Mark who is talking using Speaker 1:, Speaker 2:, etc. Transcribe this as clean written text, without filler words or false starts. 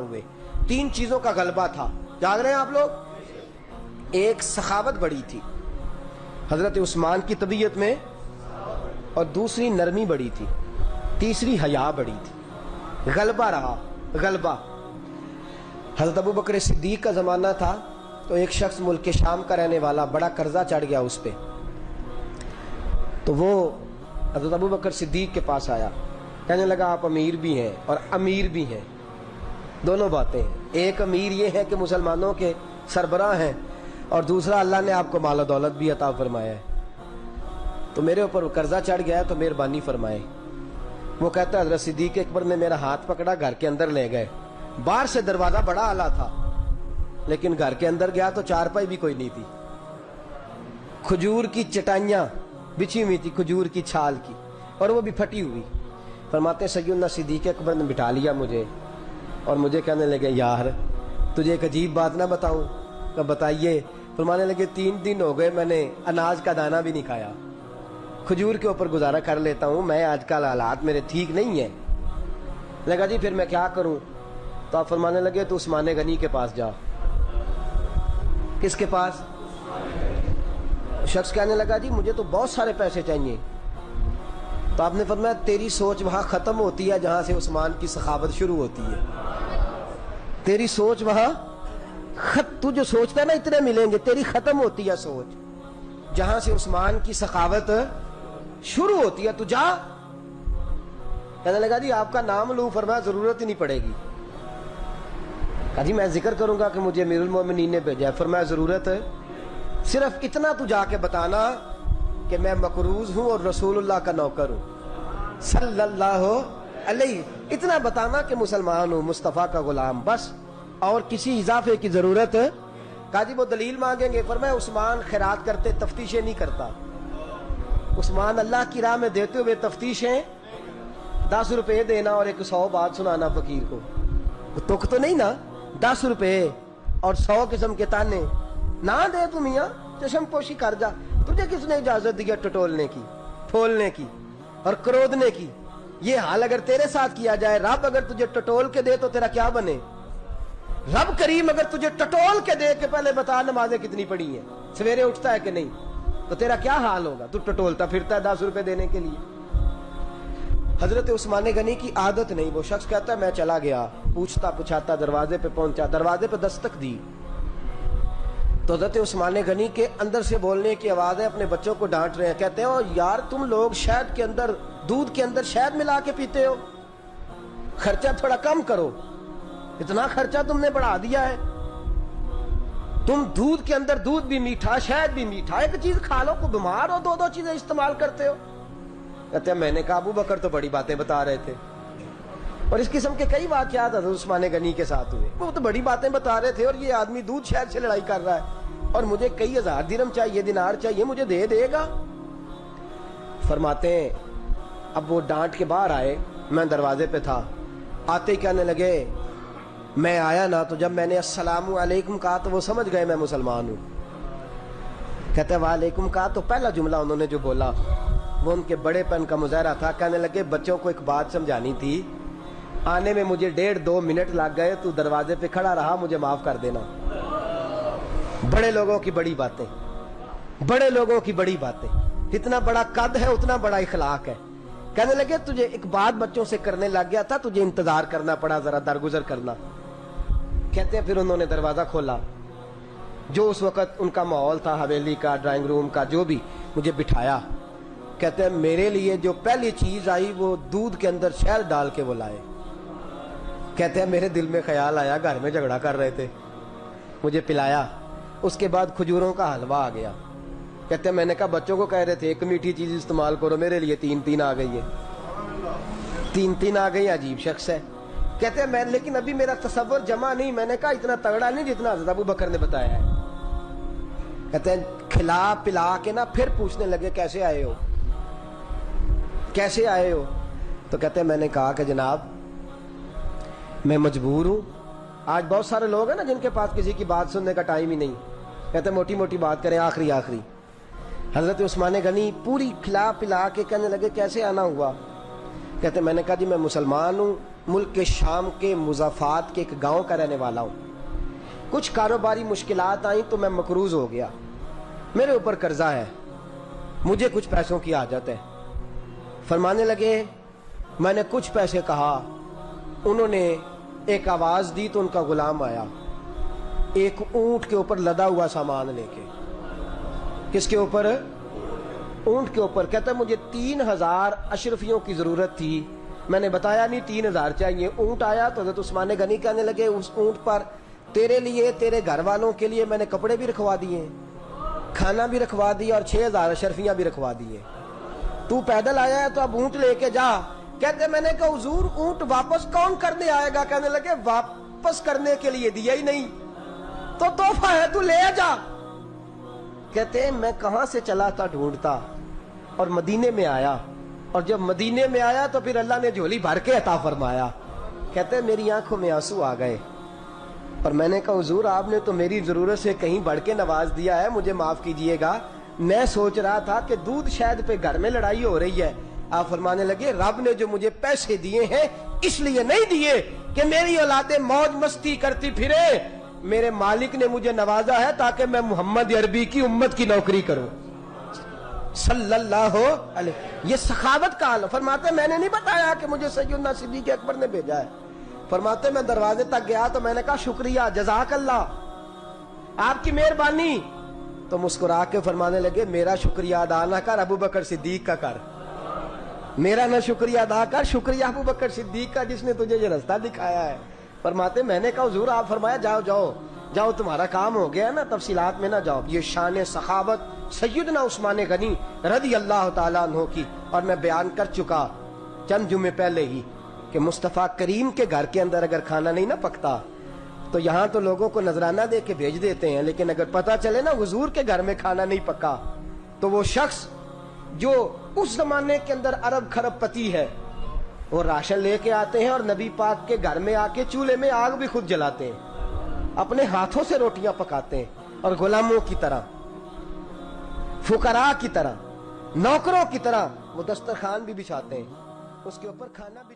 Speaker 1: ہوئے. 3 چیزوں کا غلبہ تھا. جاگ رہے ہیں آپ لوگ؟ ایک سخاوت بڑی تھی حضرت عثمان کی طبیعت میں، اور دوسری نرمی بڑی تھی، تیسری حیا بڑی تھی. غلبہ رہا، غلبہ. حضرت ابو بکر صدیق کا زمانہ تھا تو ایک شخص ملک شام کا رہنے والا، بڑا قرضہ چڑھ گیا اس پہ، تو وہ حضرت ابو بکر صدیق کے پاس آیا، کہنے لگا آپ امیر بھی ہیں اور امیر بھی ہیں، دونوں باتیں ہیں. ایک امیر یہ ہے کہ مسلمانوں کے سربراہ ہیں، اور دوسرا اللہ نے آپ کو مال و دولت بھی عطا فرمایا ہے، تو میرے اوپر قرضہ چڑھ گیا ہے تو مہربانی فرمائے. وہ کہتا ہے حضرت صدیق اکبر نے میرا ہاتھ پکڑا، گھر کے اندر لے گئے. باہر سے دروازہ بڑا اعلیٰ تھا، لیکن گھر کے اندر گیا تو چارپائی بھی کوئی نہیں تھی، کھجور کی چٹائیاں بچھی ہوئی تھی، کھجور کی چھال کی، اور وہ بھی پھٹی ہوئی. فرماتے سیدنا صدیق اکبر نے بٹھا لیا مجھے، اور مجھے کہنے لگے یار تجھے ایک عجیب بات نہ بتاؤں؟ کہ بتائیے. فرمانے لگے 3 دن ہو گئے میں نے اناج کا دانہ بھی نہیں کھایا، کھجور کے اوپر گزارا کر لیتا ہوں میں، آج کل حالات میرے ٹھیک نہیں ہیں. لگا جی پھر میں کیا کروں؟ تو آپ فرمانے لگے تو عثمان غنی کے پاس جا. کس کے پاس؟ شخص کہنے لگا جی مجھے تو بہت سارے پیسے چاہیے. تو آپ نے فرمایا تیری سوچ وہاں ختم ہوتی ہے جہاں سے عثمان کی سخاوت شروع ہوتی ہے. تیری سوچ وہاں تو جو سوچتا ہے نا اتنے ملیں گے، تیری ختم ہوتی ہے سوچ جہاں سے عثمان کی سخاوت شروع ہوتی ہے. تو جا. کہنے لگا جی آپ کا نام لوں؟ فرمایا ضرورت ہی نہیں پڑے گی. کہا جی میں ذکر کروں گا کہ مجھے امیر المومنین نے بھیجا ہے. فرمایا ضرورت ہے، صرف اتنا تو جا کے بتانا کہ میں مقروض ہوں اور رسول اللہ کا نوکر ہوں صلی اللہ علیہ. اتنا بتانا کہ مسلمان ہوں، مصطفیٰ کا غلام، بس، اور کسی اضافے کی ضرورت. کہا جی وہ دلیل مانگیں گے. فرمایا عثمان خیرات کرتے تفتیشیں نہیں کرتا. عثمان اللہ کی راہ میں دیتے ہوئے تفتیشیں 10 روپے دینا اور 100 بات سنانا فقیر کو، تک تو نہیں نا. 10 روپے اور 100 قسم کے تانے نہ دے تو میاں چشم پوشی کر جا. تجھے کس نے اجازت دیا ٹٹولنے کی، پھولنے کی اور کرودنے کی؟ یہ حال اگر تیرے ساتھ کیا جائے، رب اگر تجھے ٹٹول کے دے تو تیرا کیا بنے؟ رب کریم اگر تجھے ٹٹول کے دے کہ پہلے بتا نمازیں کتنی پڑھی ہیں، سویرے اٹھتا ہے کہ نہیں، تو تیرا کیا حال ہوگا؟ تو ٹٹولتا پھرتا ہے 10 روپے دینے کے لیے. حضرت عثمان غنی کی عادت نہیں. وہ شخص کہتا ہے میں چلا گیا، پوچھتا پچھاتا دروازے پہ پہنچا، دروازے پہ دستک دی تو حضرت عثمان غنی کے اندر سے بولنے کی آواز ہے، اپنے بچوں کو ڈانٹ رہے ہیں. کہتے ہیں او یار تم لوگ شہد کے اندر، دودھ کے اندر شہد ملا کے پیتے ہو، خرچہ تھوڑا کم کرو، اتنا خرچہ تم نے بڑھا دیا ہے. تم دودھ کے اندر دودھ بھی میٹھا، شہد بھی میٹھا، ایک چیز کھا لو، کو بیمار ہو 2 چیزیں استعمال کرتے ہو. کہتے ہیں میں نے کہا ابو بکر تو بڑی باتیں بتا رہے تھے، اور اس قسم کے کئی واقعات حضرت عثمان غنی کے ساتھ ہوئے. وہ تو بڑی باتیں بتا رہے تھے، اور یہ آدمی دودھ شہد سے لڑائی کر رہا ہے، اور مجھے کئی 1000 درہم چاہیے، دینار چاہیے، مجھے دے گا؟ فرماتے ہیں اب وہ ڈانٹ کے باہر آئے، میں دروازے پہ تھا، آتے ہی کہنے لگے میں آیا نا تو جب میں نے السلام علیکم کہا تو وہ سمجھ گئے میں مسلمان ہوں. کہتے ہیں وعلیکم کہا تو پہلا جملہ انہوں نے جو بولا وہ ان کے بڑے پن کا مظاہرہ تھا. کہنے لگے بچوں کو ایک بات سمجھانی تھی، آنے میں مجھے 1.5-2 منٹ لگ گئے، تو دروازے پہ کھڑا رہا، مجھے معاف کر دینا. بڑے لوگوں کی بڑی باتیں، بڑے لوگوں کی بڑی باتیں. اتنا بڑا قد ہے اتنا بڑا اخلاق ہے. کہنے لگے تجھے ایک بات بچوں سے کرنے لگ گیا تھا، تجھے انتظار کرنا پڑا، ذرا درگزر کرنا. کہتے ہیں پھر انہوں نے دروازہ کھولا، جو اس وقت ان کا ماحول تھا، حویلی کا، ڈرائنگ روم کا، جو بھی، مجھے بٹھایا. کہتے ہیں میرے لیے جو پہلی چیز آئی وہ دودھ کے اندر شہد ڈال کے وہ لائے. کہتے ہیں میرے دل میں خیال آیا گھر میں جھگڑا کر رہے تھے، مجھے پلایا. اس کے بعد کھجوروں کا حلوہ آ گیا. کہتے ہیں میں نے کہا بچوں کو کہہ رہے تھے ایک میٹھی چیز استعمال کرو، میرے لیے 3 آ گئی ہے، 3 آ گئی. عجیب شخص ہے. کہتے ہیں میں لیکن ابھی میرا تصور جمع نہیں. میں نے کہا اتنا تگڑا نہیں جتنا حضرت ابو بکر نے بتایا ہے. کہتے ہیں کھلا پلا کے نا پھر پوچھنے لگے کیسے آئے ہو، کیسے آئے ہو؟ تو کہتے ہیں میں نے کہا کہ جناب میں مجبور ہوں. آج بہت سارے لوگ ہیں نا جن کے پاس کسی کی بات سننے کا ٹائم ہی نہیں. کہتے ہیں موٹی موٹی بات کریں، آخری. حضرت عثمان غنی پوری کھلا پلا کے کہنے لگے کیسے آنا ہوا؟ کہتے ہیں میں نے کہا جی میں مسلمان ہوں ملک کے شام کے مضافات کے ایک گاؤں کا رہنے والا ہوں. کچھ کاروباری مشکلات آئیں تو میں مقروض ہو گیا. میرے اوپر قرضہ ہے, مجھے کچھ پیسوں کی حاجت ہے. فرمانے لگے, میں نے کچھ پیسے کہا, انہوں نے ایک آواز دی تو ان کا غلام آیا ایک اونٹ کے اوپر لدا ہوا سامان لے کے. کس کے اوپر؟ اونٹ کے اوپر. کہتا ہے مجھے 3000 اشرفیوں کی ضرورت تھی, میں نے بتایا نہیں 3000 چاہیے. اونٹ آیا تو حضرت عثمان غنی کہنے لگے اس اونٹ پر تیرے لیے, تیرے گھر والوں کے لیے میں نے کپڑے بھی رکھوا دیے, کھانا بھی رکھوا دیا اور 6000 اشرفیاں بھی رکھوا دیے. تو پیدل آیا ہے تو اب اونٹ لے کے جا. کہتے میں نے کہا حضور اونٹ واپس کون کرنے آئے گا؟ کہنے لگے واپس کرنے کے لیے دیا ہی نہیں تو تحفہ ہے, تو لے جا. کہتے ہیں میں کہاں سے چلا تھا ڈھونڈتا اور مدینے میں آیا, اور جب مدینے میں آیا تو پھر اللہ نے جھولی بھر کے عطا فرمایا. کہتے ہیں میری آنکھوں میں آنسو آ گئے اور میں نے کہا حضور آپ نے تو میری ضرورت سے کہیں بڑھ کے نواز دیا ہے, مجھے معاف کیجئے گا. میں سوچ رہا تھا کہ دودھ شاید پہ گھر میں لڑائی ہو رہی ہے. آپ فرمانے لگے رب نے جو مجھے پیسے دیے ہیں اس لیے نہیں دیے کہ میری اولادیں موج مستی کرتی پھرے, میرے مالک نے مجھے نوازا ہے تاکہ میں محمد عربی کی امت کی نوکری کروں صلی اللہ علیہ. یہ سخاوت کا حال. فرماتے میں نے نہیں بتایا کہ مجھے سیدنا صدیق اکبر نے بھیجا ہے. فرماتے میں دروازے تک گیا تو میں نے کہا شکریہ, جزاک اللہ, آپ کی مہربانی. تو مسکرا کے فرمانے لگے میرا شکریہ ادا نہ کر, ابو بکر صدیق کا کر. میرا نہ شکریہ ادا کر, شکریہ ابو بکر صدیق کا جس نے تجھے یہ رستہ دکھایا ہے. فرماتے میں نے کہا حضور آپ فرمایا جاؤ جاؤ جاؤ, تمہارا کام ہو گیا نا, تفصیلات میں نہ جاؤ. یہ شان سخاوت سیدنا عثمان غنی رضی اللہ تعالیٰ عنہ کی, اور میں بیان کر چکا چند جمعے پہلے ہی کہ مصطفیٰ کریم کے گھر کے اندر اگر کھانا نہیں نہ پکتا تو یہاں تو لوگوں کو نذرانہ دے کے بھیج دیتے ہیں, لیکن اگر پتہ چلے نا حضور کے گھر میں کھانا نہیں پکا تو وہ شخص جو اس زمانے کے اندر ارب خرب پتی ہے وہ راشن لے کے آتے ہیں اور نبی پاک کے گھر میں آ کے چولہے میں آگ بھی خود جلاتے ہیں, اپنے ہاتھوں سے روٹیاں پکاتے ہیں, اور غلاموں کی طرح, فقراء کی طرح, نوکروں کی طرح وہ دسترخوان بھی بچھاتے ہیں, اس کے اوپر کھانا بھی